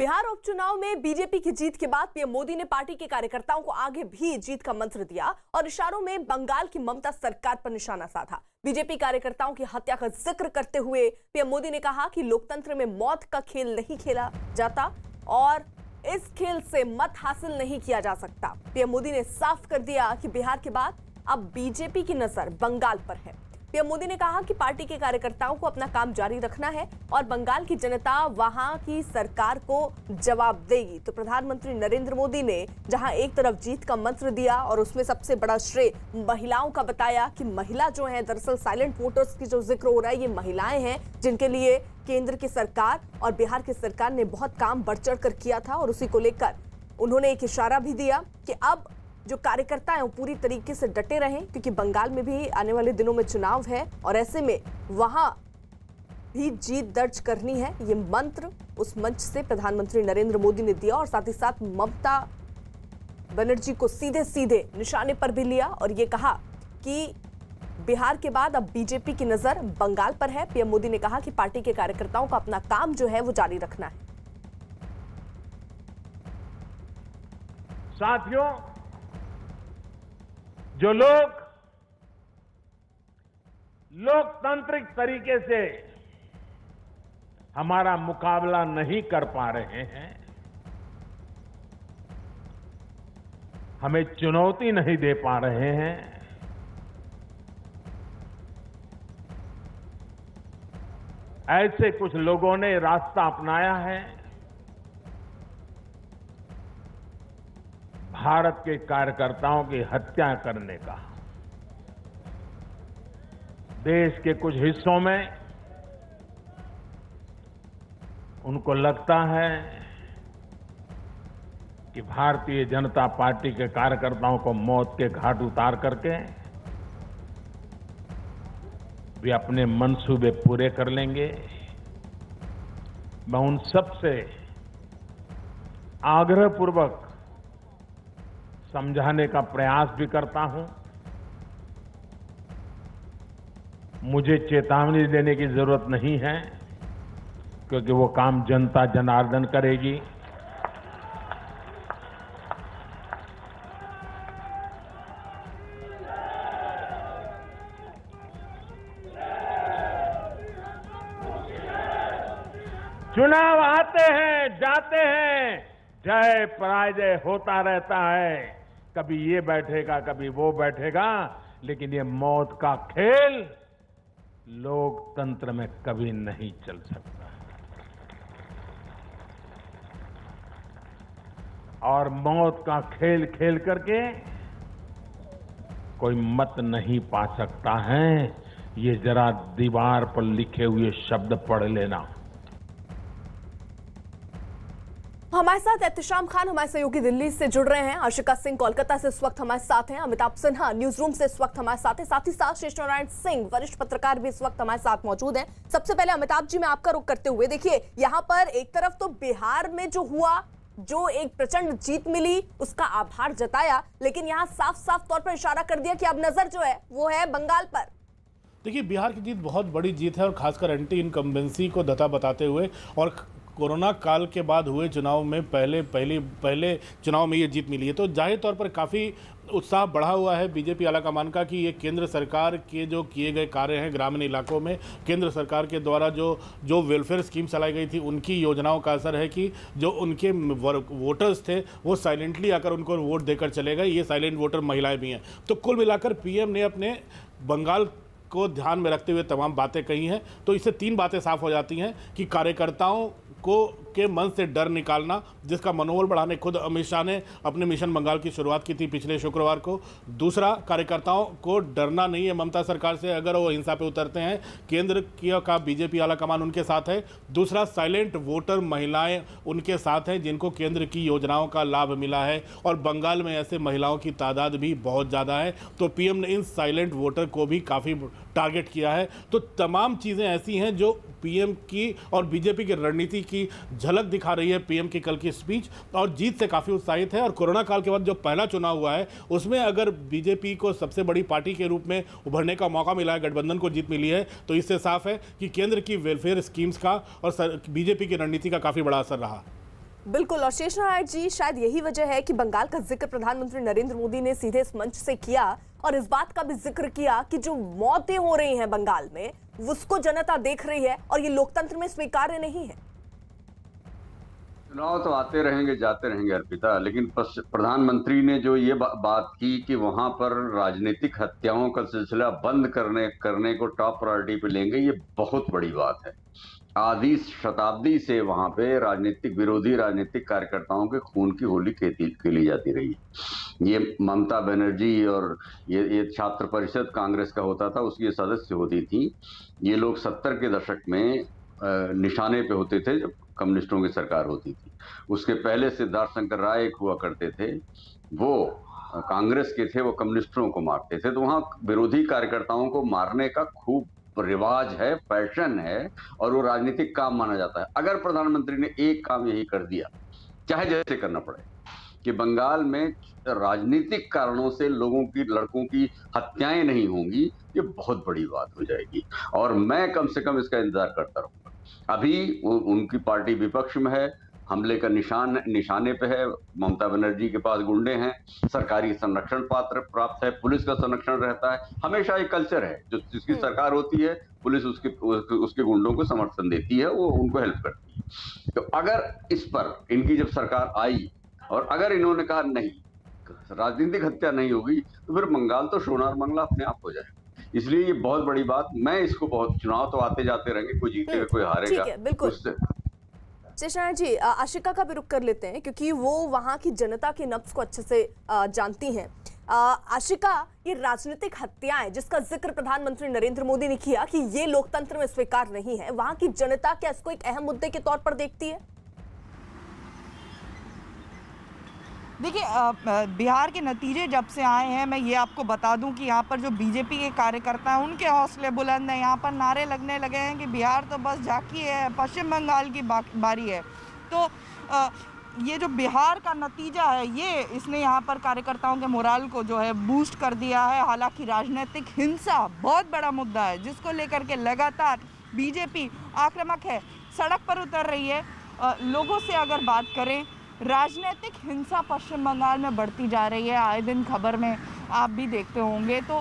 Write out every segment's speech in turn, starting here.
बिहार उपचुनाव में बीजेपी की जीत के बाद पीएम मोदी ने पार्टी के कार्यकर्ताओं को आगे भी जीत का मंत्र दिया और इशारों में बंगाल की ममता सरकार पर निशाना साधा। बीजेपी कार्यकर्ताओं की हत्या का जिक्र करते हुए पीएम मोदी ने कहा कि लोकतंत्र में मौत का खेल नहीं खेला जाता और इस खेल से मत हासिल नहीं किया जा सकता। पीएम मोदी ने साफ कर दिया कि बिहार के बाद अब बीजेपी की नजर बंगाल पर है। पीएम मोदी ने कहा कि पार्टी के कार्यकर्ताओं को अपना काम जारी रखना है और बंगाल की जनता वहां की सरकार को जवाब देगी। तो प्रधानमंत्री नरेंद्र मोदी ने जहां एक तरफ जीत का मंत्र दिया और उसमें सबसे बड़ा श्रेय महिलाओं का बताया कि महिला जो है, दरअसल साइलेंट वोटर्स की जो जिक्र हो रहा है, ये महिलाएं हैं जिनके लिए केंद्र की सरकार और बिहार की सरकार ने बहुत काम बढ़ चढ़ कर किया था और उसी को लेकर उन्होंने एक इशारा भी दिया कि अब जो कार्यकर्ता हैं वो पूरी तरीके से डटे रहें, क्योंकि बंगाल में भी आने वाले दिनों में चुनाव है और ऐसे में वहां भी जीत दर्ज करनी है। ये मंत्र उस मंच से प्रधानमंत्री नरेंद्र मोदी ने दिया और साथ ही साथ ममता बनर्जी को सीधे सीधे निशाने पर भी लिया और ये कहा कि बिहार के बाद अब बीजेपी की नजर बंगाल पर है। पीएम मोदी ने कहा कि पार्टी के कार्यकर्ताओं को अपना काम जो है वो जारी रखना है। साथियों, जो लोग लोकतांत्रिक तरीके से हमारा मुकाबला नहीं कर पा रहे हैं, हमें चुनौती नहीं दे पा रहे हैं, ऐसे कुछ लोगों ने रास्ता अपनाया है भारत के कार्यकर्ताओं की हत्या करने का। देश के कुछ हिस्सों में उनको लगता है कि भारतीय जनता पार्टी के कार्यकर्ताओं को मौत के घाट उतार करके वे अपने मंसूबे पूरे कर लेंगे। मैं उन सबसे आग्रहपूर्वक समझाने का प्रयास भी करता हूं। मुझे चेतावनी देने की जरूरत नहीं है, क्योंकि वो काम जनता जनार्दन करेगी। चुनाव आते हैं, जाते हैं, जय पराजय होता रहता है। कभी ये बैठेगा, कभी वो बैठेगा, लेकिन ये मौत का खेल लोकतंत्र में कभी नहीं चल सकता। और मौत का खेल खेल करके कोई मत नहीं पा सकता है। ये जरा दीवार पर लिखे हुए शब्द पढ़ लेना। हमारे साथ एहतिशाम खान हमारे सहयोगी दिल्ली से जुड़ रहे हैं, आशिका सिंह कोलकाता से इस वक्त हमारे साथ हैं, अमिताभ सिन्हा न्यूज रूम से इस वक्त हमारे साथ हैं, साथ ही साथ शेष नारायण सिंह वरिष्ठ पत्रकार भी इस वक्त हमारे साथ मौजूद हैं। सबसे पहले अमिताभ जी, मैं आपका रुख करते हुए, देखिए यहाँ पर एक तरफ तो बिहार में जो हुआ, जो एक प्रचंड जीत मिली, उसका आभार जताया, लेकिन यहाँ साफ साफ तौर पर इशारा कर दिया कि अब नजर जो है वो है बंगाल पर। देखिए, बिहार की जीत बहुत बड़ी जीत है और खासकर एंटी इनकम्बेंसी को दता बताते हुए और कोरोना काल के बाद हुए चुनाव में पहले चुनाव में ये जीत मिली है, तो जाहिर तौर पर काफ़ी उत्साह बढ़ा हुआ है बीजेपी आलाकमान का कि ये केंद्र सरकार के जो किए गए कार्य हैं ग्रामीण इलाकों में, केंद्र सरकार के द्वारा जो वेलफेयर स्कीम चलाई गई थी, उनकी योजनाओं का असर है कि जो उनके वोटर्स थे वो साइलेंटली आकर उनको वोट देकर चले गए। ये साइलेंट वोटर महिलाएं भी हैं। तो कुल मिलाकर पीएम ने अपने बंगाल को ध्यान में रखते हुए तमाम बातें कही हैं। तो इससे तीन बातें साफ हो जाती हैं कि कार्यकर्ताओं के मन से डर निकालना, जिसका मनोबल बढ़ाने खुद अमित शाह ने अपने मिशन बंगाल की शुरुआत की थी पिछले शुक्रवार को। दूसरा, कार्यकर्ताओं को डरना नहीं है ममता सरकार से, अगर वो हिंसा पे उतरते हैं, केंद्र का बीजेपी आलाकमान उनके साथ है। दूसरा, साइलेंट वोटर महिलाएं उनके साथ हैं जिनको केंद्र की योजनाओं का लाभ मिला है और बंगाल में ऐसे महिलाओं की तादाद भी बहुत ज़्यादा है। तो पीएम ने इन साइलेंट वोटर को भी काफ़ी टारगेट किया है। तो तमाम चीज़ें ऐसी हैं जो पीएम की और बीजेपी की रणनीति की झलक दिखा रही है पीएम की कल की स्पीच, और जीत से काफ़ी उत्साहित है। और कोरोना काल के बाद जो पहला चुनाव हुआ है उसमें अगर बीजेपी को सबसे बड़ी पार्टी के रूप में उभरने का मौका मिला है, गठबंधन को जीत मिली है, तो इससे साफ है कि केंद्र की वेलफेयर स्कीम्स का और बीजेपी की रणनीति का काफ़ी बड़ा असर रहा। बिल्कुल, और शेष नारायण जी, शायद यही वजह है कि बंगाल का जिक्र प्रधानमंत्री नरेंद्र मोदी ने सीधे इस मंच से किया और इस बात का भी जिक्र किया कि जो मौतें हो रही हैं बंगाल में, उसको जनता देख रही है और ये लोकतंत्र में स्वीकार्य नहीं है। चुनाव तो आते रहेंगे जाते रहेंगे अर्पिता, लेकिन प्रधानमंत्री ने जो ये बात की कि वहां पर राजनीतिक हत्याओं का सिलसिला बंद करने को टॉप प्रायोरिटी पे लेंगे, ये बहुत बड़ी बात है। आधी शताब्दी से वहां पे विरोधी राजनीतिक कार्यकर्ताओं के खून की होली खेली जाती रही। ये ममता बनर्जी और ये छात्र परिषद कांग्रेस का होता था, उसकी सदस्य होती थी। ये लोग 70 के दशक में निशाने पे होते थे जब कम्युनिस्टों की सरकार होती थी। उसके पहले सिद्धार्थ शंकर राय एक हुआ करते थे, वो कांग्रेस के थे, वो कम्युनिस्टों को मारते थे। तो वहां विरोधी कार्यकर्ताओं को मारने का खूब रिवाज है, फैशन है, और वो राजनीतिक काम माना जाता है। अगर प्रधानमंत्री ने एक काम यही कर दिया, चाहे जैसे करना पड़े, कि बंगाल में राजनीतिक कारणों से लड़कों की हत्याएं नहीं होंगी, ये बहुत बड़ी बात हो जाएगी। और मैं कम से कम इसका इंतजार करता रहूंगा। अभी उनकी पार्टी विपक्ष में है, हमले का निशाने पे है। ममता बनर्जी के पास गुंडे हैं, सरकारी संरक्षण प्राप्त है, पुलिस का संरक्षण रहता है। हमेशा एक कल्चर है, जो जिसकी सरकार होती है, पुलिस उसके गुंडों को समर्थन देती है, वो उनको हेल्प करती है। तो अगर इस पर इनकी जब सरकार आई और अगर इन्होंने कहा नहीं, राजनीतिक हत्या नहीं होगी, तो फिर बंगाल तो सोनार मंगला अपने आप हो जाएगा। इसलिए ये बहुत बड़ी बात, मैं इसको बहुत, चुनाव तो आते जाते रहेंगे, कोई जीतेगा कोई हारेगा। ठीक है, बिल्कुल। शेषनारायण जी, आशिका का भी रुख कर लेते हैं क्योंकि वो वहां की जनता के नब्ज को अच्छे से जानती हैं। आशिका, ये राजनीतिक हत्याएं जिसका जिक्र प्रधानमंत्री नरेंद्र मोदी ने किया कि ये लोकतंत्र में स्वीकार नहीं है, वहां की जनता क्या इसको एक अहम मुद्दे के तौर पर देखती है? देखिए, बिहार के नतीजे जब से आए हैं, मैं ये आपको बता दूं कि यहाँ पर जो बीजेपी के कार्यकर्ता हैं, उनके हौसले बुलंद हैं। यहाँ पर नारे लगने लगे हैं कि बिहार तो बस झांकी है, पश्चिम बंगाल की बारी है। तो ये जो बिहार का नतीजा है, ये इसने यहाँ पर कार्यकर्ताओं के मोराल को जो है बूस्ट कर दिया है। हालांकि राजनीतिक हिंसा बहुत बड़ा मुद्दा है, जिसको लेकर के लगातार बीजेपी आक्रामक है, सड़क पर उतर रही है। लोगों से अगर बात करें, राजनीतिक हिंसा पश्चिम बंगाल में बढ़ती जा रही है, आए दिन खबर में आप भी देखते होंगे। तो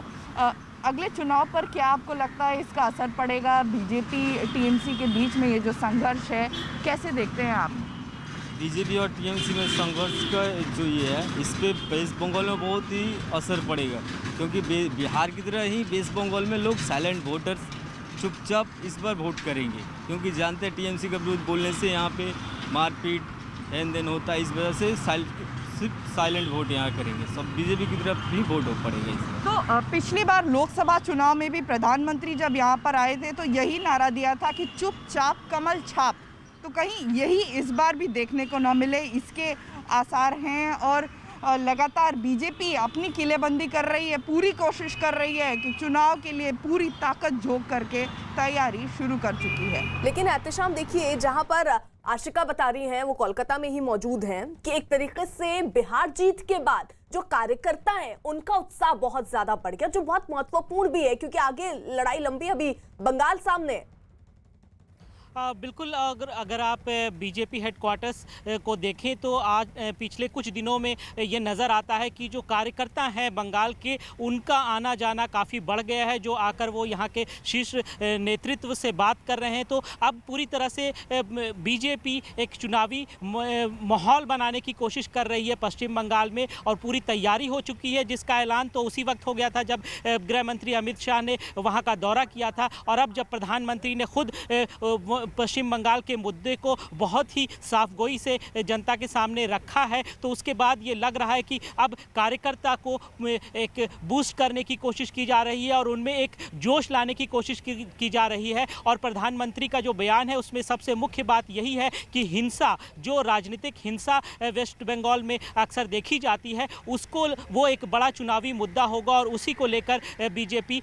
अगले चुनाव पर क्या आपको लगता है इसका असर पड़ेगा? बीजेपी टीएमसी के बीच में ये जो संघर्ष है, कैसे देखते हैं आप? बीजेपी और टीएमसी में संघर्ष का जो ये है, इस पे वेस्ट बंगाल में बहुत ही असर पड़ेगा, क्योंकि बिहार की तरह ही वेस्ट बंगाल में लोग साइलेंट वोटर्स चुपचाप इस बार वोट करेंगे, क्योंकि जानते हैं टीएमसी का विरोध बोलने से यहाँ पे मारपीट एन देन होता है। इस वजह से सिर्फ साइलेंट वोट यहाँ करेंगे, सब बीजेपी की तरफ भी वोट हो पड़ेगा। तो पिछली बार लोकसभा चुनाव में भी प्रधानमंत्री जब यहाँ पर आए थे तो यही नारा दिया था कि चुपचाप कमल छाप। तो कहीं यही इस बार भी देखने को न मिले, इसके आसार हैं। और लगातार बीजेपी अपनी किलेबंदी कर रही है, पूरी कोशिश कर रही है कि चुनाव के लिए पूरी ताकत झोंक करके तैयारी शुरू कर चुकी है। लेकिन एहतशाम देखिए, जहां पर आशिका बता रही हैं, वो कोलकाता में ही मौजूद हैं, कि एक तरीके से बिहार जीत के बाद जो कार्यकर्ता हैं उनका उत्साह बहुत ज्यादा बढ़ गया, जो बहुत महत्वपूर्ण भी है क्योंकि आगे लड़ाई लंबी, अभी बंगाल सामने है। बिल्कुल, अगर आप बीजेपी हेडक्वार्टर्स को देखें तो आज पिछले कुछ दिनों में ये नज़र आता है कि जो कार्यकर्ता हैं बंगाल के, उनका आना जाना काफ़ी बढ़ गया है, जो आकर वो यहाँ के शीर्ष नेतृत्व से बात कर रहे हैं। तो अब पूरी तरह से बीजेपी एक चुनावी माहौल बनाने की कोशिश कर रही है पश्चिम बंगाल में, और पूरी तैयारी हो चुकी है, जिसका ऐलान तो उसी वक्त हो गया था जब गृह मंत्री अमित शाह ने वहाँ का दौरा किया था। और अब जब प्रधानमंत्री ने खुद पश्चिम बंगाल के मुद्दे को बहुत ही साफगोई से जनता के सामने रखा है, तो उसके बाद ये लग रहा है कि अब कार्यकर्ता को एक बूस्ट करने की कोशिश की जा रही है और उनमें एक जोश लाने की कोशिश की जा रही है। और प्रधानमंत्री का जो बयान है उसमें सबसे मुख्य बात यही है कि हिंसा, जो राजनीतिक हिंसा वेस्ट बंगाल में अक्सर देखी जाती है, उसको वो एक बड़ा चुनावी मुद्दा होगा और उसी को लेकर बीजेपी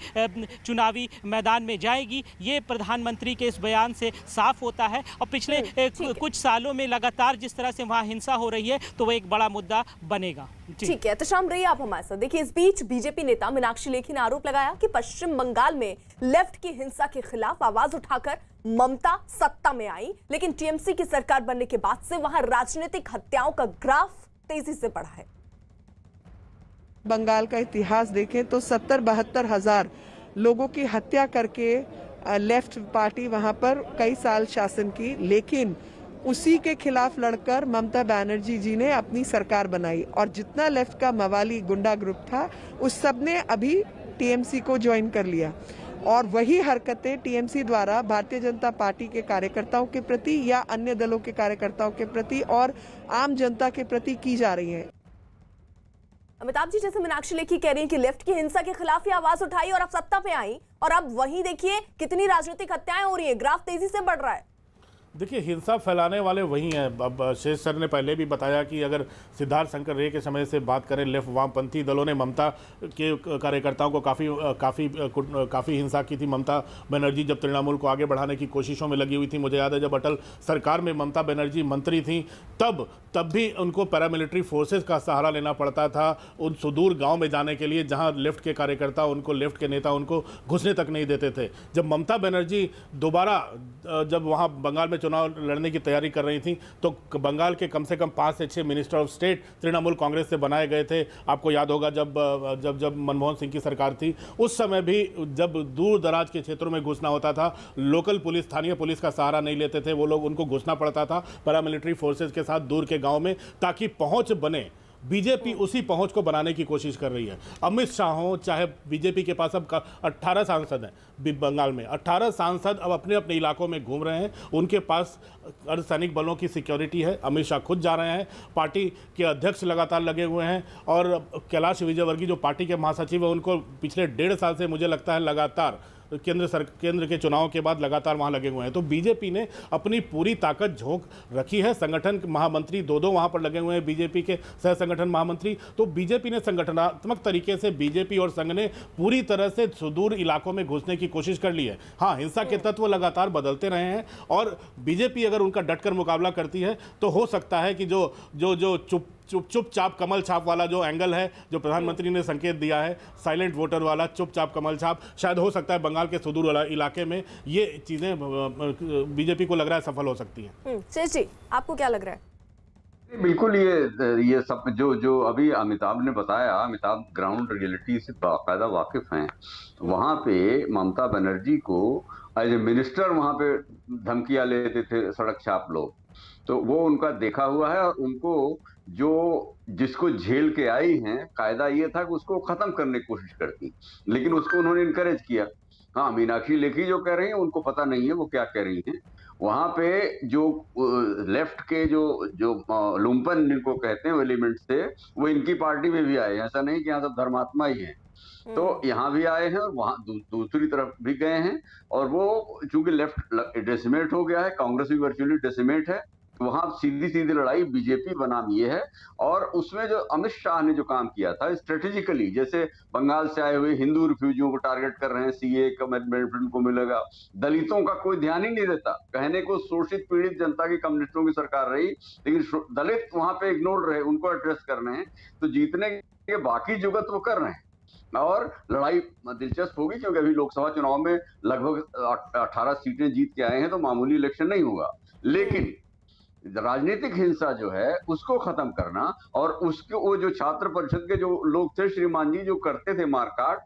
चुनावी मैदान में जाएगी। ये प्रधानमंत्री के इस बयान से साफ होता है। और पिछले कुछ सालों में लगातार जिस तरह से वहाँ हिंसा हो रही है तो वो एक बड़ा मुद्दा बनेगा। ठीक है, तो शाम रही आप हमारे साथ। देखिए, इस बीच बीजेपी नेता मीनाक्षी लेखी ने आरोप लगाया कि पश्चिम बंगाल में लेफ्ट की हिंसा के खिलाफ आवाज उठाकर ममता सत्ता में आई, लेकिन टीएमसी की सरकार बनने के बाद से वहां राजनीतिक हत्याओं का ग्राफ तेजी से बढ़ा है। बंगाल का इतिहास देखें तो 70-72 हजार लोगों की हत्या करके लेफ्ट पार्टी वहां पर कई साल शासन की, लेकिन उसी के खिलाफ लड़कर ममता बनर्जी जी ने अपनी सरकार बनाई और जितना लेफ्ट का मवाली गुंडा ग्रुप था उस सब ने अभी टीएमसी को ज्वाइन कर लिया और वही हरकतें टीएमसी द्वारा भारतीय जनता पार्टी के कार्यकर्ताओं के प्रति या अन्य दलों के कार्यकर्ताओं के प्रति और आम जनता के प्रति की जा रही है। अमिताभ जी, जैसे मीनाक्षी लेखी कह रही है कि लेफ्ट की हिंसा के खिलाफ ये आवाज उठाई और अब सत्ता पे आई, और अब वहीं देखिए कितनी राजनीतिक हत्याएं हो रही है, ग्राफ तेजी से बढ़ रहा है। देखिए, हिंसा फैलाने वाले वही हैं। अब शेष सर ने पहले भी बताया कि अगर सिद्धार्थ शंकर रे के समय से बात करें, लेफ्ट वामपंथी दलों ने ममता के कार्यकर्ताओं को काफ़ी हिंसा की थी। ममता बनर्जी जब तृणमूल को आगे बढ़ाने की कोशिशों में लगी हुई थी, मुझे याद है जब अटल सरकार में ममता बनर्जी मंत्री थी तब भी उनको पैरामिलिट्री फोर्सेस का सहारा लेना पड़ता था उन सुदूर गाँव में जाने के लिए जहाँ लेफ्ट के कार्यकर्ता उनको, लेफ्ट के नेता उनको घुसने तक नहीं देते थे। जब ममता बनर्जी दोबारा जब वहाँ बंगाल में चुनाव लड़ने की तैयारी कर रही थी तो बंगाल के कम से कम 5 से 6 minister of state Trinamool Congress से बनाए गए थे। आपको याद होगा जब मनमोहन सिंह की सरकार थी, उस समय भी जब दूर दराज के क्षेत्रों में घुसना होता था, लोकल पुलिस, स्थानीय पुलिस का सहारा नहीं लेते थे वो लोग, उनको घुसना पड़ता था पैरामिलिट्री फोर्सेज के साथ दूर के गांव में, ताकि पहुंच बने। बीजेपी उसी पहुंच को बनाने की कोशिश कर रही है। अमित शाह हो, चाहे बीजेपी के पास अब 18 सांसद हैं बंगाल में, 18 सांसद अब अपने अपने इलाकों में घूम रहे हैं, उनके पास अर्धसैनिक बलों की सिक्योरिटी है। अमित शाह खुद जा रहे हैं, पार्टी के अध्यक्ष लगातार लगे हुए हैं और कैलाश विजयवर्गीय जो पार्टी के महासचिव है उनको पिछले 1.5 साल से मुझे लगता है लगातार केंद्र के चुनाव के बाद लगातार वहां लगे हुए हैं। तो बीजेपी ने अपनी पूरी ताकत झोंक रखी है। संगठन महामंत्री 2 वहां पर लगे हुए हैं, बीजेपी के सह संगठन महामंत्री। तो बीजेपी ने संगठनात्मक तरीके से, बीजेपी और संघ ने पूरी तरह से सुदूर इलाकों में घुसने की कोशिश कर ली है। हाँ, हिंसा के तत्व लगातार बदलते रहे हैं और बीजेपी अगर उनका डटकर मुकाबला करती है तो हो सकता है कि जो चुपचाप कमल छाप वाला जो एंगल है, जो प्रधानमंत्री ने संकेत दिया है, साइलेंट वोटर वाला चुपचाप कमल छाप, शायद हो सकता है बंगाल के सुदूर इलाके में ये चीजें बीजेपी को लग रहा है सफल हो सकती हैं। शेष जी, आपको क्या लग रहा है? बिल्कुल, ये सब जो अभी अमिताभ ने बताया, अमिताभ ग्राउंड रियलिटी से बाकायदा वाकिफ हैं। वहां पे ममता बनर्जी को एज ए मिनिस्टर वहां पे धमकियां लेते थे सड़क छाप लोग, तो वो उनका देखा हुआ है और उनको जिसको झेल के आई हैं, कायदा ये था कि उसको खत्म करने की कोशिश करती, लेकिन उसको उन्होंने इनकरेज किया। हाँ, मीनाक्षी लेखी जो कह रही हैं उनको पता नहीं है वो क्या कह रही हैं। वहां पे जो लेफ्ट के जो लुम्पन जिनको कहते हैं एलिमेंट्स थे, वो इनकी पार्टी में भी आए हैं। ऐसा नहीं कि यहाँ सब धर्मात्मा ही हैं, तो यहाँ भी आए हैं और वहां दूसरी तरफ भी गए हैं। और वो चूंकि लेफ्ट डेसिमेट हो गया है, कांग्रेस भी वर्चुअली डेसिमेट है, वहां सीधी लड़ाई बीजेपी बनाम ये है। और उसमें जो अमित शाह ने जो काम किया था स्ट्रेटेजिकली, जैसे बंगाल से आए हुए हिंदू रिफ्यूजियों को टारगेट कर रहे हैं, सीए का बेनिफिट को मिलेगा, दलितों का कोई ध्यान ही नहीं देता। कहने को शोषित पीड़ित जनता की कम्युनिस्टों की सरकार रही, लेकिन दलित वहां पे इग्नोर रहे, उनको एड्रेस करने हैं। तो जीतने के बाकी जुगत वो कर रहे हैं और लड़ाई दिलचस्प होगी, क्योंकि अभी लोकसभा चुनाव में लगभग 18 सीटें जीत के आए हैं, तो मामूली इलेक्शन नहीं होगा। लेकिन राजनीतिक हिंसा जो है उसको खत्म करना, और उसके वो जो छात्र परिषद के जो लोग थे श्रीमान जी, जो करते थे मारकाट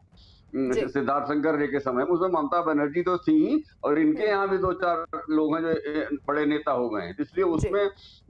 सिद्धार्थ शंकर रे के समय में, उसमें ममता बनर्जी तो थी और इनके यहाँ भी 2-4 लोग हैं जो बड़े नेता हो गए हैं। इसलिए उसमें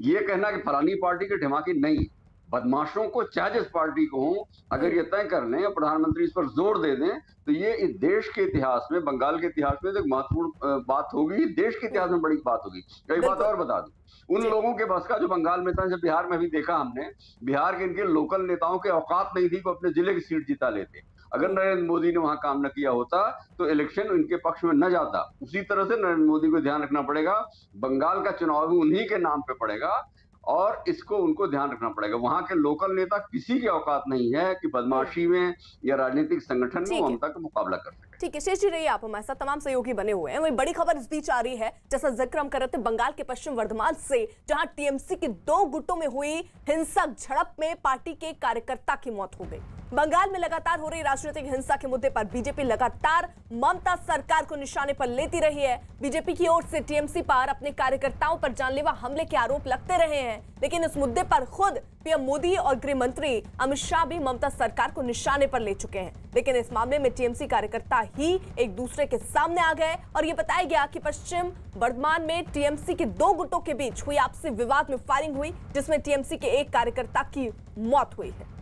ये कहना कि फलानी पार्टी के ढिमाकी नहीं, बदमाशों को चाहे जिस पार्टी को हो, अगर ये तय कर लें और प्रधानमंत्री इस पर जोर दे दें, तो ये इस देश के इतिहास में, बंगाल के इतिहास में एक महत्वपूर्ण बात होगी, देश के इतिहास में बड़ी बात होगी। कई बात और बता दूं, उन लोगों के बस का जो बंगाल में था, जब बिहार में भी देखा हमने, बिहार के इनके लोकल नेताओं के औकात नहीं थी कि अपने जिले की सीट जिता लेते। अगर नरेंद्र मोदी ने वहां काम न किया होता तो इलेक्शन इनके पक्ष में न जाता। उसी तरह से नरेंद्र मोदी को ध्यान रखना पड़ेगा, बंगाल का चुनाव भी उन्हीं के नाम पे पड़ेगा और इसको उनको ध्यान रखना पड़ेगा। वहां के लोकल नेता किसी की औकात नहीं है कि बदमाशी में या राजनीतिक संगठन में ममता का मुकाबला कर सके। ठीक है, शेष जी रहिए आप हमारे साथ, तमाम सहयोगी बने हुए हैं। वही बड़ी खबर इस बीच आ रही है, जैसा जिक्र हम कर रहे थे, बंगाल के पश्चिम वर्धमान से, जहां टीएमसी के 2 गुटों में हुई हिंसक झड़प में पार्टी के कार्यकर्ता की मौत हो गई। बंगाल में लगातार हो रही राजनीतिक हिंसा के मुद्दे पर बीजेपी लगातार ममता सरकार को निशाने पर लेती रही है। बीजेपी की ओर से टीएमसी पर अपने कार्यकर्ताओं पर जानलेवा हमले के आरोप लगते रहे हैं, लेकिन इस मुद्दे पर खुद पीएम मोदी और गृह मंत्री अमित शाह भी ममता सरकार को निशाने पर ले चुके हैं। लेकिन इस मामले में टीएमसी कार्यकर्ता ही एक दूसरे के सामने आ गए और यह बताया गया कि पश्चिम वर्धमान में टीएमसी के 2 गुटों के बीच हुई आपसी विवाद में फायरिंग हुई, जिसमें टीएमसी के एक कार्यकर्ता की मौत हुई है।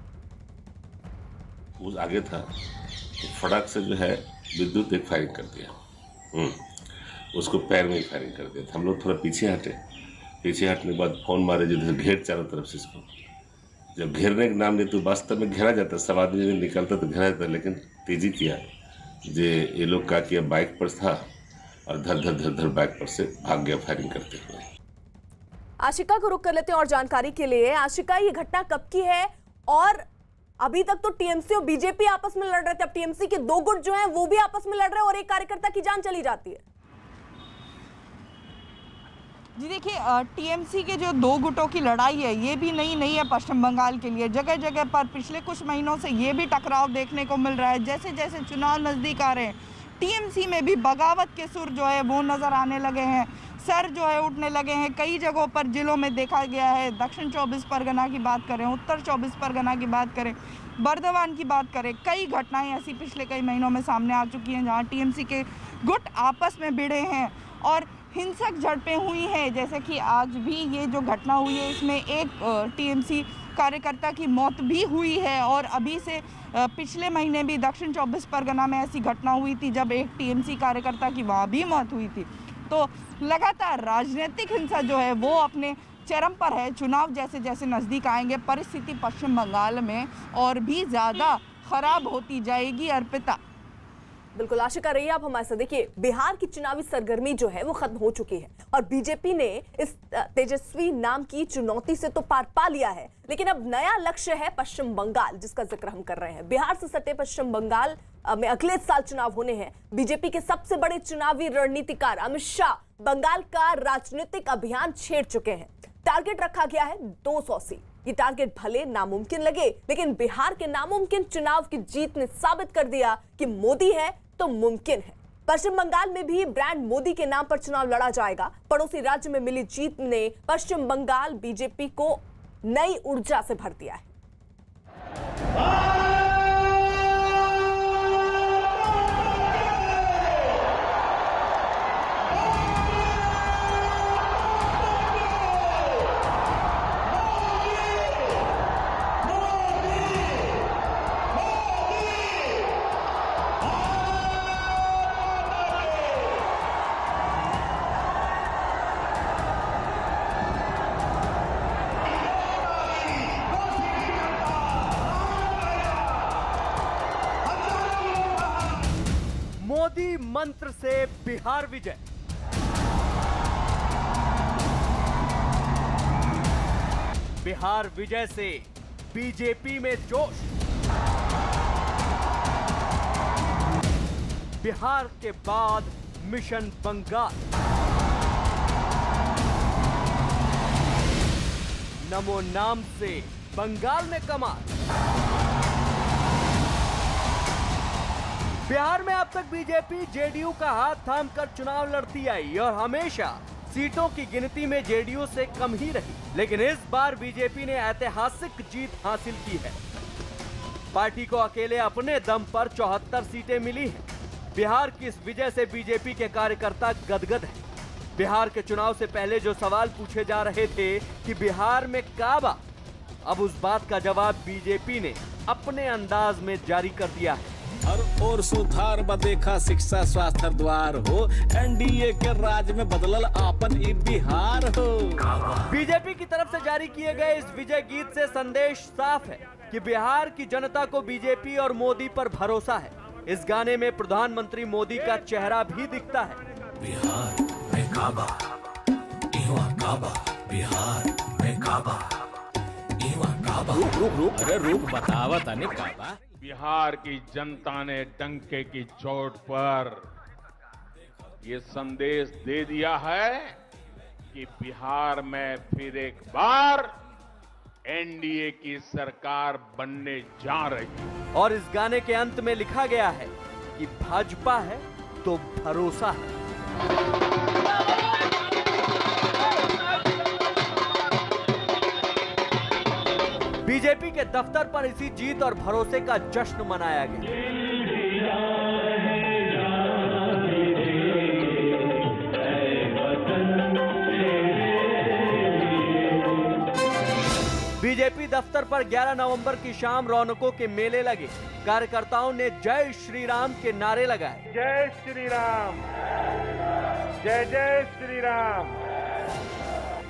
वो आगे था तो फटाक से जो है विद्युत एक फायरिंग कर दिया, उसको पैर में ही फायरिंग कर दिया था। हम लोग थोड़ा पीछे हटे, पीछे हटने के बाद फोन मारे जिधर घेर चारों तरफ से इसको। जब घेरने का नाम नहीं तो वास्तव में घेरा जाता, सब आदमी जब निकलता तो घेरा जाता, लेकिन तेजी किया जे ये लोग का किया बाइक पर था और धर बाइक पर से भाग गया फायरिंग करते हुए। आशिका को रुक कर लेते हैं और जानकारी के लिए। आशिका, ये घटना कब की है? और अभी तक तो टीएमसी और बीजेपी आपस में लड़ रहे थे, अब टीएमसी के 2 गुट जो हैं वो भी आपस में लड़ रहे हैं और एक कार्यकर्ता की जान चली जाती है। जी देखिए, टीएमसी के जो 2 गुटों की लड़ाई है ये भी नहीं है पश्चिम बंगाल के लिए। जगह जगह पर पिछले कुछ महीनों से ये भी टकराव देखने को मिल रहा है। जैसे जैसे चुनाव नज़दीक आ रहे हैं, टीएमसी में भी बगावत के सुर जो है वो नज़र आने लगे हैं, सर जो है उठने लगे हैं। कई जगहों पर जिलों में देखा गया है, दक्षिण 24 परगना की बात करें, उत्तर 24 परगना की बात करें, बर्धमान की बात करें, कई घटनाएं ऐसी पिछले कई महीनों में सामने आ चुकी हैं जहां टीएमसी के गुट आपस में भिड़े हैं और हिंसक झड़पें हुई हैं। जैसे कि आज भी ये जो घटना हुई है इसमें एक टीएमसी कार्यकर्ता की मौत भी हुई है और अभी से पिछले महीने भी दक्षिण 24 परगना में ऐसी घटना हुई थी जब एक टीएमसी कार्यकर्ता की वहाँ भी मौत हुई थी। तो लगातार राजनीतिक हिंसा जो है वो अपने चरम पर है। चुनाव जैसे जैसे नज़दीक आएंगे परिस्थिति पश्चिम बंगाल में और भी ज़्यादा खराब होती जाएगी। अर्पिता, बिल्कुल आशिका रही आप हमारे साथ। देखिए, बिहार की चुनावी सरगर्मी जो है वो खत्म हो चुकी है और बीजेपी ने इस तेजस्वी नाम की चुनौती से तो पार पा लिया है, लेकिन अब नया लक्ष्य है पश्चिम बंगाल, जिसका जिक्र हम कर रहे हैं। बिहार से सटे पश्चिम बंगाल में अगले साल चुनाव होने हैं। बीजेपी के सबसे बड़े चुनावी रणनीतिकार अमित शाह बंगाल का राजनीतिक अभियान छेड़ चुके हैं। टारगेट रखा गया है 200 सीट। ये टारगेट भले नामुमकिन लगे, लेकिन बिहार के नामुमकिन चुनाव की जीत ने साबित कर दिया कि मोदी है तो मुमकिन है। पश्चिम बंगाल में भी ब्रांड मोदी के नाम पर चुनाव लड़ा जाएगा। पड़ोसी राज्य में मिली जीत ने पश्चिम बंगाल बीजेपी को नई ऊर्जा से भर दिया है। मोदी मंत्र से बिहार विजय। बिहार विजय से बीजेपी में जोश। बिहार के बाद मिशन बंगाल। नमो नाम से बंगाल में कमाल। बिहार में अब तक बीजेपी जेडीयू का हाथ थामकर चुनाव लड़ती आई और हमेशा सीटों की गिनती में जेडीयू से कम ही रही, लेकिन इस बार बीजेपी ने ऐतिहासिक जीत हासिल की है। पार्टी को अकेले अपने दम पर 74 सीटें मिली हैं। बिहार की इस विजय से बीजेपी के कार्यकर्ता गदगद हैं। बिहार के चुनाव से पहले जो सवाल पूछे जा रहे थे कि बिहार में काबा, अब उस बात का जवाब बीजेपी ने अपने अंदाज में जारी कर दिया है। और सुधार बदेखा शिक्षा स्वास्थ्य द्वार हो, एनडीए के राज में बदलल आपन ई बिहार हो। बीजेपी की तरफ से जारी किए गए इस विजय गीत से संदेश साफ है कि बिहार की जनता को बीजेपी और मोदी पर भरोसा है। इस गाने में प्रधानमंत्री मोदी का चेहरा भी दिखता है। बिहार में काबा, इवा काबा, बिहार में काबा, इवा काबा। रुक अरे रुक, बतावा तने काबा। बिहार की जनता ने डंके की चोट पर ये संदेश दे दिया है कि बिहार में फिर एक बार एनडीए की सरकार बनने जा रही है। और इस गाने के अंत में लिखा गया है कि भाजपा है तो भरोसा है। बीजेपी के दफ्तर पर इसी जीत और भरोसे का जश्न मनाया गया। बीजेपी दफ्तर पर 11 नवंबर की शाम रौनकों के मेले लगे। कार्यकर्ताओं ने जय श्री राम के नारे लगाए। जय श्री राम, जय जय श्री राम।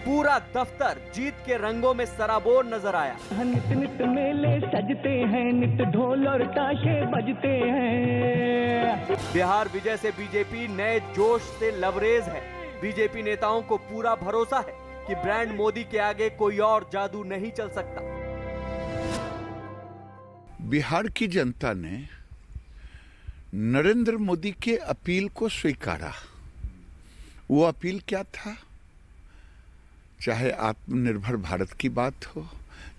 पूरा दफ्तर जीत के रंगों में सराबोर नजर आया। नित नित मेले सजते हैं, नित ढोल और ताशे बजते हैं। बिहार विजय से बीजेपी नए जोश से लबरेज है। बीजेपी नेताओं को पूरा भरोसा है कि ब्रांड मोदी के आगे कोई और जादू नहीं चल सकता। बिहार की जनता ने नरेंद्र मोदी के अपील को स्वीकारा। वो अपील क्या था? चाहे आत्मनिर्भर भारत की बात हो,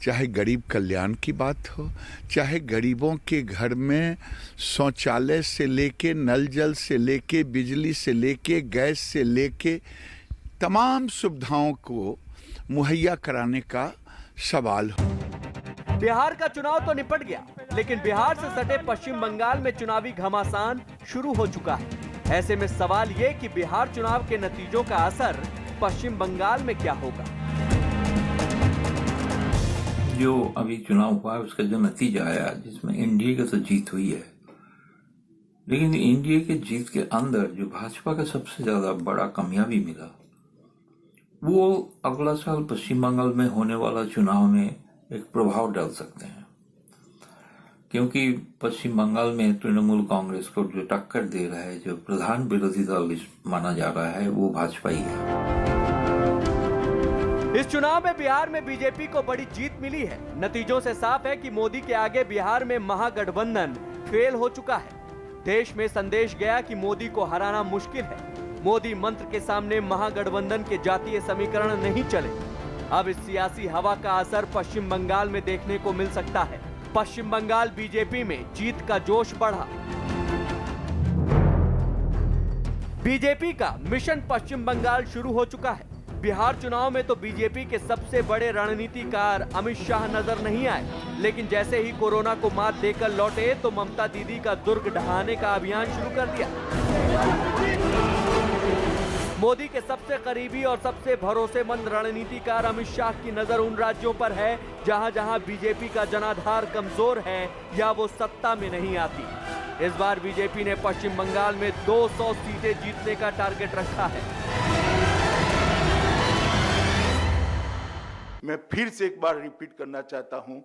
चाहे गरीब कल्याण की बात हो, चाहे गरीबों के घर में शौचालय से लेके नल जल से लेके बिजली से लेके गैस से लेके तमाम सुविधाओं को मुहैया कराने का सवाल हो। बिहार का चुनाव तो निपट गया, लेकिन बिहार से सटे पश्चिम बंगाल में चुनावी घमासान शुरू हो चुका है। ऐसे में सवाल ये कि बिहार चुनाव के नतीजों का असर पश्चिम बंगाल में क्या होगा। जो अभी चुनाव हुआ है उसका जो नतीजा आया, जिसमें एनडीए की तो जीत हुई है, लेकिन एनडीए के जीत के अंदर जो भाजपा का सबसे ज्यादा बड़ा कामयाबी मिला, वो अगला साल पश्चिम बंगाल में होने वाला चुनाव में एक प्रभाव डाल सकते हैं, क्योंकि पश्चिम बंगाल में तृणमूल कांग्रेस को जो टक्कर दे रहा है, जो प्रधान विरोधी दल माना जा रहा है, वो भाजपा ही है। इस चुनाव में बिहार में बीजेपी को बड़ी जीत मिली है। नतीजों से साफ है कि मोदी के आगे बिहार में महागठबंधन फेल हो चुका है। देश में संदेश गया कि मोदी को हराना मुश्किल है। मोदी मंत्र के सामने महागठबंधन के जातीय समीकरण नहीं चले। अब इस सियासी हवा का असर पश्चिम बंगाल में देखने को मिल सकता है। पश्चिम बंगाल बीजेपी में जीत का जोश बढ़ा। बीजेपी का मिशन पश्चिम बंगाल शुरू हो चुका है। बिहार चुनाव में तो बीजेपी के सबसे बड़े रणनीतिकार अमित शाह नजर नहीं आए, लेकिन जैसे ही कोरोना को मात देकर लौटे तो ममता दीदी का दुर्ग ढहाने का अभियान शुरू कर दिया। मोदी के सबसे करीबी और सबसे भरोसेमंद रणनीतिकार अमित शाह की नजर उन राज्यों पर है जहां जहां बीजेपी का जनाधार कमजोर है या वो सत्ता में नहीं आती। इस बार बीजेपी ने पश्चिम बंगाल में 200 सीटें जीतने का टारगेट रखा है। मैं फिर से एक बार रिपीट करना चाहता हूं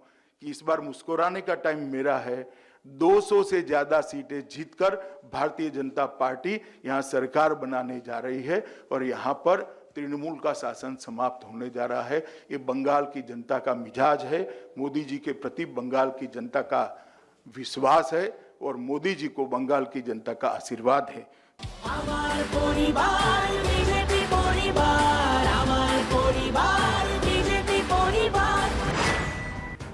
कि इस बार मुस्कुराने का टाइम मेरा है। 200 से ज्यादा सीटें जीतकर भारतीय जनता पार्टी यहां सरकार बनाने जा रही है और यहां पर तृणमूल का शासन समाप्त होने जा रहा है। ये बंगाल की जनता का मिजाज है, मोदी जी के प्रति बंगाल की जनता का विश्वास है और मोदी जी को बंगाल की जनता का आशीर्वाद है।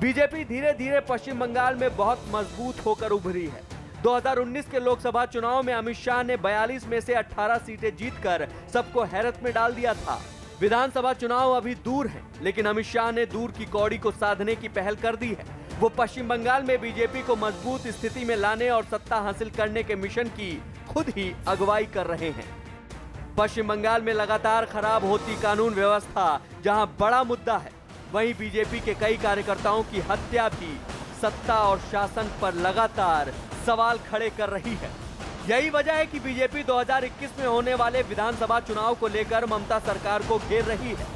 बीजेपी धीरे धीरे पश्चिम बंगाल में बहुत मजबूत होकर उभरी है। 2019 के लोकसभा चुनाव में अमित शाह ने 42 में से 18 सीटें जीतकर सबको हैरत में डाल दिया था। विधानसभा चुनाव अभी दूर है, लेकिन अमित शाह ने दूर की कौड़ी को साधने की पहल कर दी है। वो पश्चिम बंगाल में बीजेपी को मजबूत स्थिति में लाने और सत्ता हासिल करने के मिशन की खुद ही अगुवाई कर रहे हैं। पश्चिम बंगाल में लगातार खराब होती कानून व्यवस्था जहां बड़ा मुद्दा है, वहीं बीजेपी के कई कार्यकर्ताओं की हत्या भी सत्ता और शासन पर लगातार सवाल खड़े कर रही है। यही वजह है कि बीजेपी 2021 में होने वाले विधानसभा चुनाव को लेकर ममता सरकार को घेर रही है।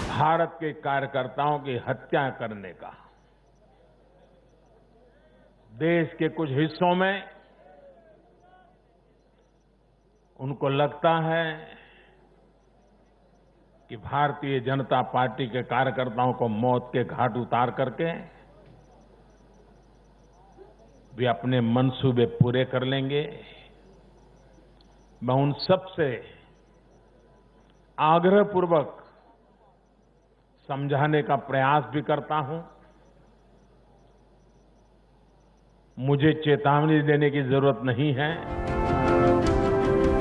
भारत के कार्यकर्ताओं की हत्या करने का देश के कुछ हिस्सों में उनको लगता है कि भारतीय जनता पार्टी के कार्यकर्ताओं को मौत के घाट उतार करके वे अपने मंसूबे पूरे कर लेंगे। मैं उन सब से आग्रहपूर्वक समझाने का प्रयास भी करता हूं। मुझे चेतावनी देने की जरूरत नहीं है।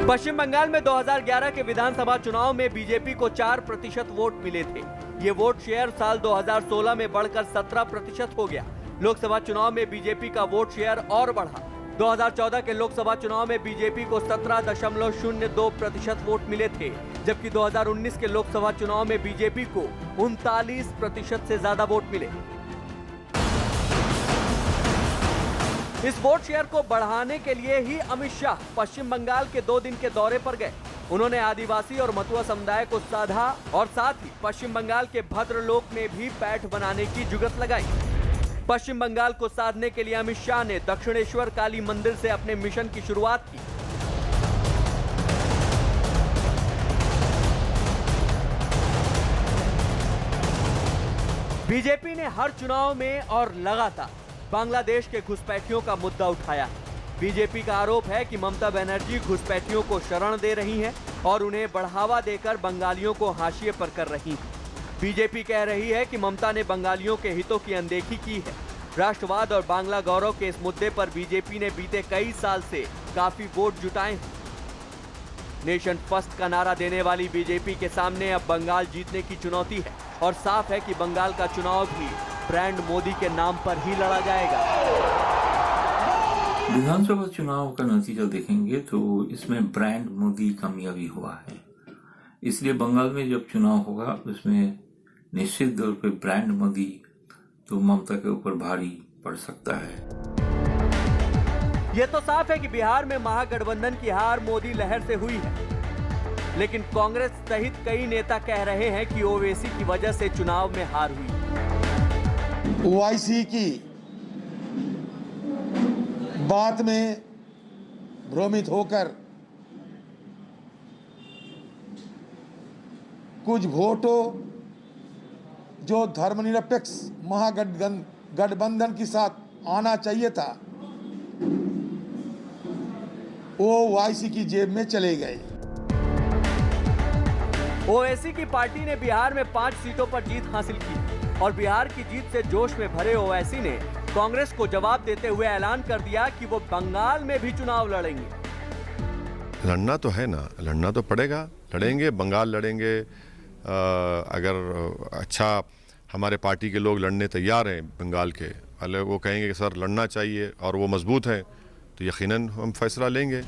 पश्चिम बंगाल में 2011 के विधानसभा चुनाव में बीजेपी को 4% वोट मिले थे। ये वोट शेयर साल 2016 में बढ़कर 17% हो गया। लोकसभा चुनाव में बीजेपी का वोट शेयर और बढ़ा। 2014 के लोकसभा चुनाव में बीजेपी को 17.02% वोट मिले थे, जबकि 2019 के लोकसभा चुनाव में बीजेपी को 39% से ज्यादा वोट मिले। इस वोट शेयर को बढ़ाने के लिए ही अमित शाह पश्चिम बंगाल के 2 दिन के दौरे पर गए। उन्होंने आदिवासी और मथुआ समुदाय को साधा और साथ ही पश्चिम बंगाल के भद्रलोक में भी पैठ बनाने की जुगत लगाई। पश्चिम बंगाल को साधने के लिए अमित शाह ने दक्षिणेश्वर काली मंदिर से अपने मिशन की शुरुआत की। बीजेपी ने हर चुनाव में और लगातार बांग्लादेश के घुसपैठियों का मुद्दा उठाया है। बीजेपी का आरोप है कि ममता बनर्जी घुसपैठियों को शरण दे रही हैं और उन्हें बढ़ावा देकर बंगालियों को हाशिए पर कर रही हैं। बीजेपी कह रही है कि ममता ने बंगालियों के हितों की अनदेखी की है। राष्ट्रवाद और बांग्ला गौरव के इस मुद्दे पर बीजेपी ने बीते कई साल से काफी वोट जुटाए हैं। नेशन फर्स्ट का नारा देने वाली बीजेपी के सामने अब बंगाल जीतने की चुनौती है और साफ है कि बंगाल का चुनाव भी ब्रांड मोदी के नाम पर ही लड़ा जाएगा। विधानसभा चुनाव का नतीजा देखेंगे तो इसमें ब्रांड मोदी कामयाबी हुआ है। इसलिए बंगाल में जब चुनाव होगा उसमें निश्चित तौर पे ब्रांड मोदी तो ममता के ऊपर भारी पड़ सकता है। यह तो साफ है कि बिहार में महागठबंधन की हार मोदी लहर से हुई है, लेकिन कांग्रेस सहित कई नेता कह रहे हैं कि ओवैसी की वजह से चुनाव में हार हुई। ओवैसी की बात में भ्रमित होकर कुछ वोटों जो धर्मनिरपेक्ष महागठबंधन के साथ आना चाहिए था वो ओवैसी की जेब में चले गए। ओवैसी की पार्टी ने बिहार में 5 सीटों पर जीत हासिल की और बिहार की जीत से जोश में भरे ओवैसी ने कांग्रेस को जवाब देते हुए ऐलान कर दिया कि वो बंगाल में भी चुनाव लड़ेंगे। लड़ना तो है ना, लड़ना तो पड़ेगा, लड़ेंगे, बंगाल लड़ेंगे। अगर अच्छा हमारे पार्टी के लोग लड़ने तैयार हैं बंगाल के, अगर वो कहेंगे कि सर लड़ना चाहिए और वो मजबूत हैं तो यकीनन हम फैसला लेंगे।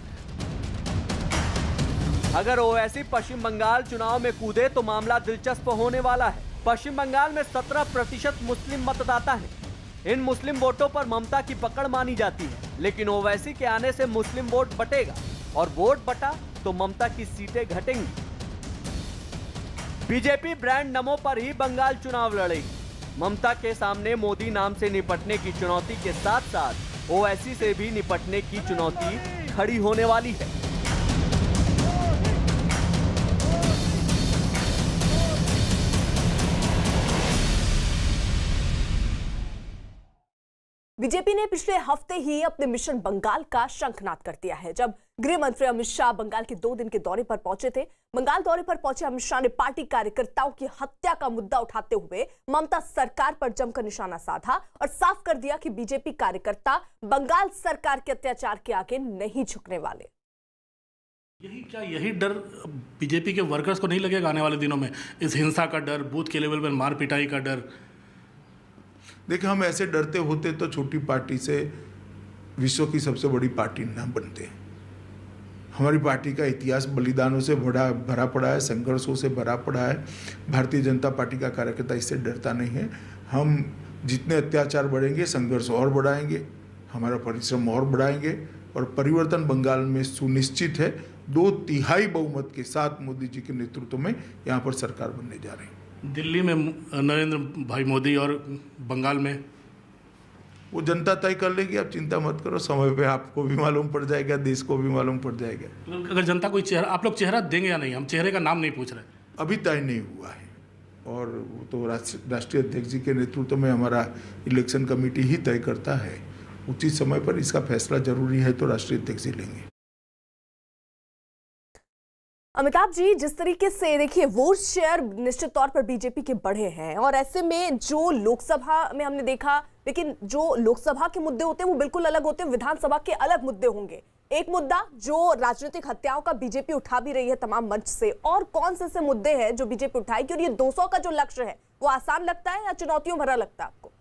अगर ओवैसी पश्चिम बंगाल चुनाव में कूदे तो मामला दिलचस्प होने वाला है। पश्चिम बंगाल में 17% मुस्लिम मतदाता हैं। इन मुस्लिम वोटों पर ममता की पकड़ मानी जाती है, लेकिन ओवैसी के आने से मुस्लिम वोट बटेगा और वोट बटा तो ममता की सीटें घटेंगी। बीजेपी ब्रांड नमो पर ही बंगाल चुनाव लड़ेगी। ममता के सामने मोदी नाम से निपटने की चुनौती के साथ साथ ओवैसी से भी निपटने की चुनौती खड़ी होने वाली है। बीजेपी ने पिछले हफ्ते ही अपने मिशन बंगाल का शंखनाद कर दिया है। जब गृह मंत्री अमित शाह बंगाल के 2 दिन के दौरे पर पहुंचे थे, बंगाल दौरे पर पहुंचे अमित शाह ने पार्टी कार्यकर्ताओं की हत्या का मुद्दा उठाते हुए ममता सरकार पर जमकर निशाना साधा और साफ कर दिया कि बीजेपी कार्यकर्ता बंगाल सरकार के अत्याचार के आगे नहीं झुकने वाले। यही डर बीजेपी के वर्कर्स को नहीं लगेगा आने वाले दिनों में? इस हिंसा का डर, बूथ के लेवल पर मार पिटाई का डर? देखिए, हम ऐसे डरते होते तो छोटी पार्टी से विश्व की सबसे बड़ी पार्टी न बनते। हमारी पार्टी का इतिहास बलिदानों से भरा पड़ा है, संघर्षों से भरा पड़ा है। भारतीय जनता पार्टी का कार्यकर्ता इससे डरता नहीं है। हम जितने अत्याचार बढ़ेंगे, संघर्ष और बढ़ाएंगे, हमारा परिश्रम और बढ़ाएंगे और परिवर्तन बंगाल में सुनिश्चित है। 2/3 बहुमत के साथ मोदी जी के नेतृत्व में यहाँ पर सरकार बनने जा रही है। दिल्ली में नरेंद्र भाई मोदी और बंगाल में वो जनता तय कर लेगी, आप चिंता मत करो। समय पे आपको भी मालूम पड़ जाएगा, देश को भी मालूम पड़ जाएगा। अगर जनता कोई चेहरा, आप लोग चेहरा देंगे या नहीं? हम चेहरे का नाम नहीं पूछ रहे, अभी तय नहीं हुआ है और वो तो राष्ट्रीय अध्यक्ष जी के नेतृत्व में हमारा इलेक्शन कमेटी ही तय करता है। उचित समय पर इसका फैसला जरूरी है तो राष्ट्रीय अध्यक्ष ही लेंगे। अमिताभ जी, जिस तरीके से देखिए वोट शेयर निश्चित तौर पर बीजेपी के बढ़े हैं और ऐसे में जो लोकसभा में हमने देखा, लेकिन जो लोकसभा के मुद्दे होते हैं वो बिल्कुल अलग होते हैं, विधानसभा के अलग मुद्दे होंगे। एक मुद्दा जो राजनीतिक हत्याओं का बीजेपी उठा भी रही है तमाम मंच से, और कौन से मुद्दे हैं जो बीजेपी उठाएगी, और ये 200 का जो लक्ष्य है वो आसान लगता है या चुनौतियों भरा लगता है आपको?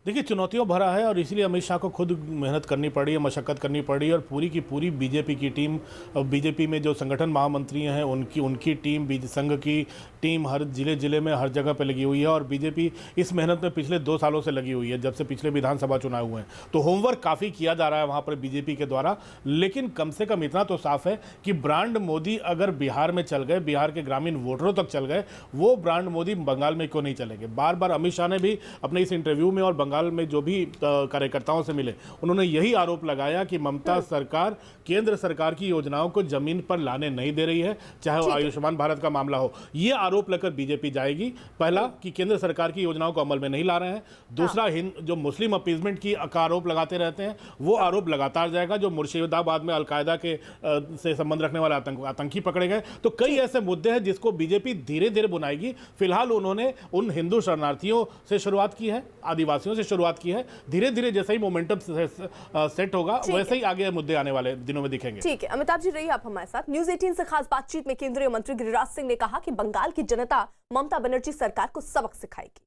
देखिए, चुनौतियों भरा है और इसलिए अमित शाह को खुद मेहनत करनी पड़ी है, मशक्कत करनी पड़ी, और पूरी की पूरी बीजेपी की टीम, बीजेपी में जो संगठन महामंत्री हैं उनकी टीम, संघ की टीम हर जिले में हर जगह पे लगी हुई है। और बीजेपी इस मेहनत में पिछले 2 सालों से लगी हुई है, जब से पिछले विधानसभा चुनाव हुए हैं। तो होमवर्क काफ़ी किया जा रहा है वहाँ पर बीजेपी के द्वारा। लेकिन कम से कम इतना तो साफ है कि ब्रांड मोदी अगर बिहार में चल गए, बिहार के ग्रामीण वोटरों तक चल गए, वो ब्रांड मोदी बंगाल में क्यों नहीं चलेंगे। बार बार अमित शाह ने भी अपने इस इंटरव्यू में और बंगाल में जो भी कार्यकर्ताओं से मिले, उन्होंने यही आरोप लगाया कि ममता सरकार केंद्र सरकार की योजनाओं को जमीन पर लाने नहीं दे रही है, चाहे वो आयुष्मान भारत का मामला हो। ये आरोप लेकर बीजेपी जाएगी। पहला कि केंद्र सरकार की योजनाओं को अमल में नहीं ला रहे हैं। दूसरा, जो मुस्लिम अपीजमेंट की आरोप लगाते रहते हैं, वो आरोप लगातार जाएगा। जो मुर्शिदाबाद में अलकायदा के से संबंध रखने वाले आतंकी पकड़े गए, तो कई ऐसे मुद्दे हैं जिसको बीजेपी धीरे धीरे बुनाएगी। फिलहाल उन्होंने उन हिंदू शरणार्थियों से शुरुआत की है, आदिवासियों से शुरुआत की है। धीरे धीरे जैसे ही मोमेंटम सेट होगा वैसे ही आगे मुद्दे आने वाले दिनों में दिखेंगे। ठीक है, अमिताभ जी रहिए आप हमारे साथ। न्यूज़ 18 से खास बातचीत में केंद्रीय मंत्री गिरिराज सिंह ने कहा कि बंगाल की जनता ममता बनर्जी सरकार को सबक सिखाएगी।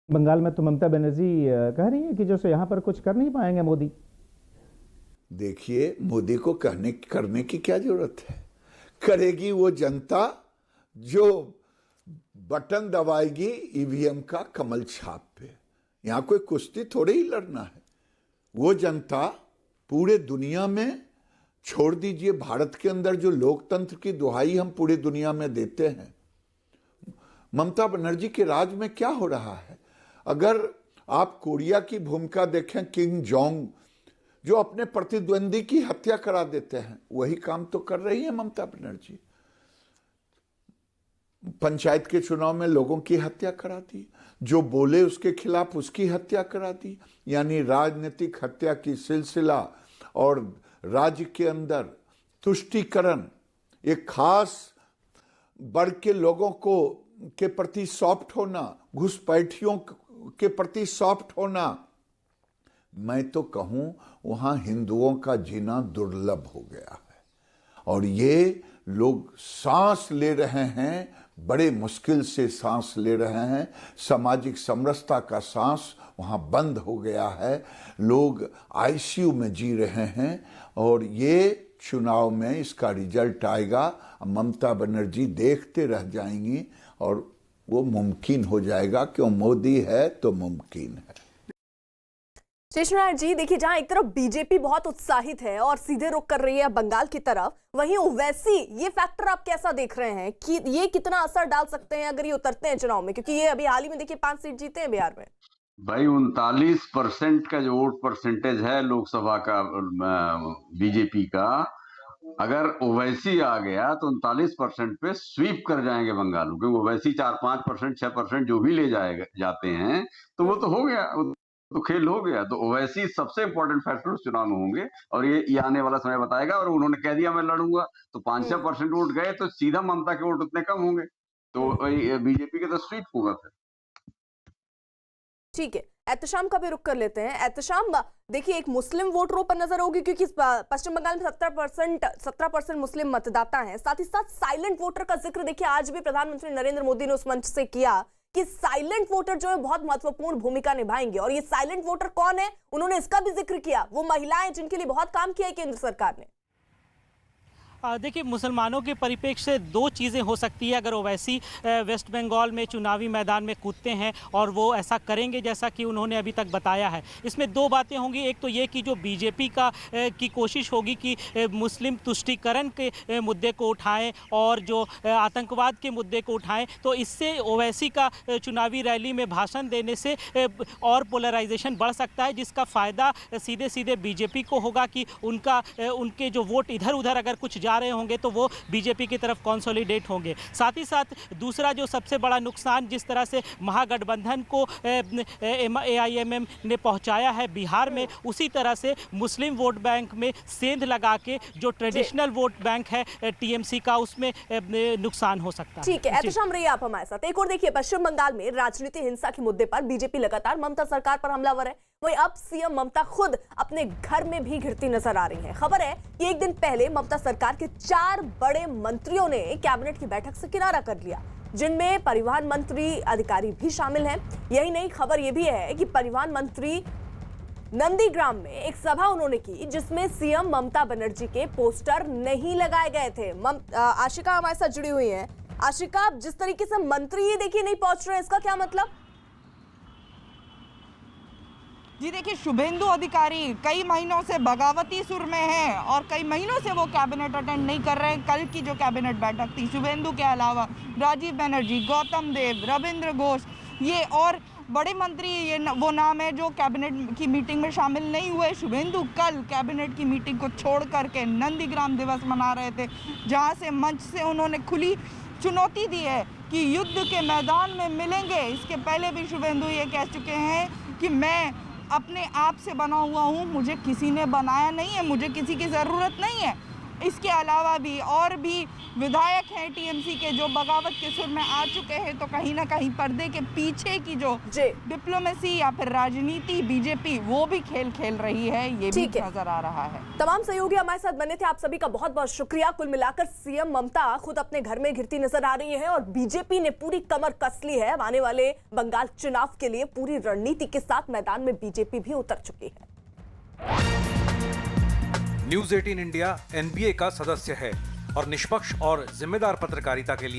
बंगाल में तो ममता बनर्जी कह रही है कि जो यहाँ पर कुछ कर नहीं पाएंगे मोदी। देखिए, मोदी को करने की क्या जरूरत है। करेगी वो जनता जो बटन दबाएगी ईवीएम का कमल छाप पे। यहाँ कोई कुश्ती थोड़े ही लड़ना है। वो जनता पूरे दुनिया में, छोड़ दीजिए भारत के अंदर, जो लोकतंत्र की दुहाई हम पूरी दुनिया में देते हैं, ममता बनर्जी के राज में क्या हो रहा है। अगर आप कोरिया की भूमिका देखें, किम जोंग जो अपने प्रतिद्वंदी की हत्या करा देते हैं, वही काम तो कर रही है ममता बनर्जी। पंचायत के चुनाव में लोगों की हत्या करा दी, जो बोले उसके खिलाफ उसकी हत्या करा दी। यानी राजनीतिक हत्या की सिलसिला और राज्य के अंदर तुष्टीकरण, एक खास वर्ग के लोगों को के प्रति सॉफ्ट होना, घुसपैठियों के प्रति सॉफ्ट होना। मैं तो कहूं वहां हिंदुओं का जीना दुर्लभ हो गया है और ये लोग सांस ले रहे हैं, बड़े मुश्किल से सांस ले रहे हैं। सामाजिक समरसता का सांस वहाँ बंद हो गया है। लोग आईसीयू में जी रहे हैं और ये चुनाव में इसका रिजल्ट आएगा। ममता बनर्जी देखते रह जाएंगी और वो मुमकिन हो जाएगा। क्यों, मोदी है तो मुमकिन है। शेषनारायण जी, देखिए जहां एक तरफ बीजेपी बहुत उत्साहित है और सीधे रुख कर रही है बंगाल की तरफ, वहीं ओवैसी ये फैक्टर आप कैसा देख रहे हैं कि ये कितना असर डाल सकते हैं अगर ये उतरते हैं चुनाव में, क्योंकि ये अभी हाल ही में देखिए 5 सीट जीते हैं बिहार में। भाई 39% का जो वोट परसेंटेज है लोकसभा का बीजेपी का, अगर ओवैसी आ गया तो 39% पे स्वीप कर जाएंगे बंगाल, क्योंकि ओवैसी 4-5%, 6% जो भी ले जाते हैं तो वो तो हो गया, तो खेल हो गया। तो ओवैसी सबसे इंपॉर्टेंट फैक्टर उस चुनाव में होंगे और ये आने वाला समय बताएगा। और उन्होंने कह दिया मैं लड़ूंगा, तो 5-6% वोट गए तो सीधा ममता के वोट उतने कम होंगे, तो बीजेपी के तो स्वीप होगा फिर। ठीक है, एहतशाम का भी रुख कर लेते हैं। एहतशाम, देखिए एक मुस्लिम वोटरों पर नजर होगी क्योंकि पश्चिम बंगाल में 17% मुस्लिम मतदाता हैं। साथ ही साथ साइलेंट वोटर का जिक्र देखिए आज भी प्रधानमंत्री नरेंद्र मोदी ने उस मंच से किया कि साइलेंट वोटर जो है बहुत महत्वपूर्ण भूमिका निभाएंगे। और ये साइलेंट वोटर कौन है, उन्होंने इसका भी जिक्र किया, वो महिलाएं जिनके लिए बहुत काम किया है केंद्र सरकार ने। देखिए मुसलमानों के परिप्रेक्ष्य से 2 चीज़ें हो सकती है अगर ओवैसी वेस्ट बंगाल में चुनावी मैदान में कूदते हैं और वो ऐसा करेंगे जैसा कि उन्होंने अभी तक बताया है। इसमें 2 बातें होंगी। एक तो ये कि जो बीजेपी की कोशिश होगी कि मुस्लिम तुष्टीकरण के मुद्दे को उठाएं और जो आतंकवाद के मुद्दे को उठाएं, तो इससे ओवैसी का चुनावी रैली में भाषण देने से और पोलराइजेशन बढ़ सकता है, जिसका फ़ायदा सीधे सीधे बीजेपी को होगा कि उनके जो वोट इधर उधर अगर कुछ जा रहे होंगे तो वो बीजेपी की तरफ कंसोलिडेट होंगे। साथ ही साथ दूसरा जो सबसे बड़ा नुकसान जिस तरह से महागठबंधन को AIMM ने पहुंचाया है बिहार में, उसी तरह से मुस्लिम वोट बैंक में सेंध लगा के जो ट्रेडिशनल वोट बैंक है TMC का, उसमें नुकसान हो सकता है। ठीक है, एहतशाम रहिए आप हमारे साथ। एक और देखिए, पश्चिम बंगाल में राजनीति हिंसा के मुद्दे पर बीजेपी लगातार ममता सरकार पर हमलावर है। वहीं अब सीएम ममता खुद अपने घर में भी घिरती नजर आ रही हैं। खबर है कि एक दिन पहले ममता सरकार के 4 बड़े मंत्रियों ने कैबिनेट की बैठक से किनारा कर लिया, जिनमें परिवहन मंत्री अधिकारी भी शामिल हैं। यही नहीं, खबर यह भी है कि परिवहन मंत्री नंदीग्राम में एक सभा उन्होंने की जिसमें सीएम ममता बनर्जी के पोस्टर नहीं लगाए गए थे। आशिका हमारे साथ जुड़ी हुई है। आशिका, जिस तरीके से मंत्री ये देखिए नहीं पहुंच रहे हैं, इसका क्या मतलब? जी देखिए, शुभेंदु अधिकारी कई महीनों से बगावती सुर में हैं और कई महीनों से वो कैबिनेट अटेंड नहीं कर रहे हैं। कल की जो कैबिनेट बैठक थी, शुभेंदु के अलावा राजीव बनर्जी, गौतम देव, रविंद्र घोष, ये और बड़े मंत्री, ये वो नाम है जो कैबिनेट की मीटिंग में शामिल नहीं हुए। शुभेंदु कल कैबिनेट की मीटिंग को छोड़ करके नंदीग्राम दिवस मना रहे थे, जहाँ से मंच से उन्होंने खुली चुनौती दी है कि युद्ध के मैदान में मिलेंगे। इसके पहले भी शुभेंदु ये कह चुके हैं कि मैं अपने आप से बना हुआ हूँ, मुझे किसी ने बनाया नहीं है, मुझे किसी की ज़रूरत नहीं है। इसके अलावा भी और भी विधायक हैं TMC के जो बगावत के सुर में आ चुके हैं। तो कहीं ना कहीं पर्दे के पीछे की जो डिप्लोमेसी या फिर राजनीति बीजेपी वो भी खेल रही है, ये भी नजर आ रहा है। तमाम सहयोगी हमारे साथ बने थे, आप सभी का बहुत बहुत शुक्रिया। कुल मिलाकर सीएम ममता खुद अपने घर में घिरती नजर आ रही है और बीजेपी ने पूरी कमर कस ली है। आने वाले बंगाल चुनाव के लिए पूरी रणनीति के साथ मैदान में बीजेपी भी उतर चुकी है। न्यूज़ 18 इंडिया NBA का सदस्य है और निष्पक्ष और जिम्मेदार पत्रकारिता के लिए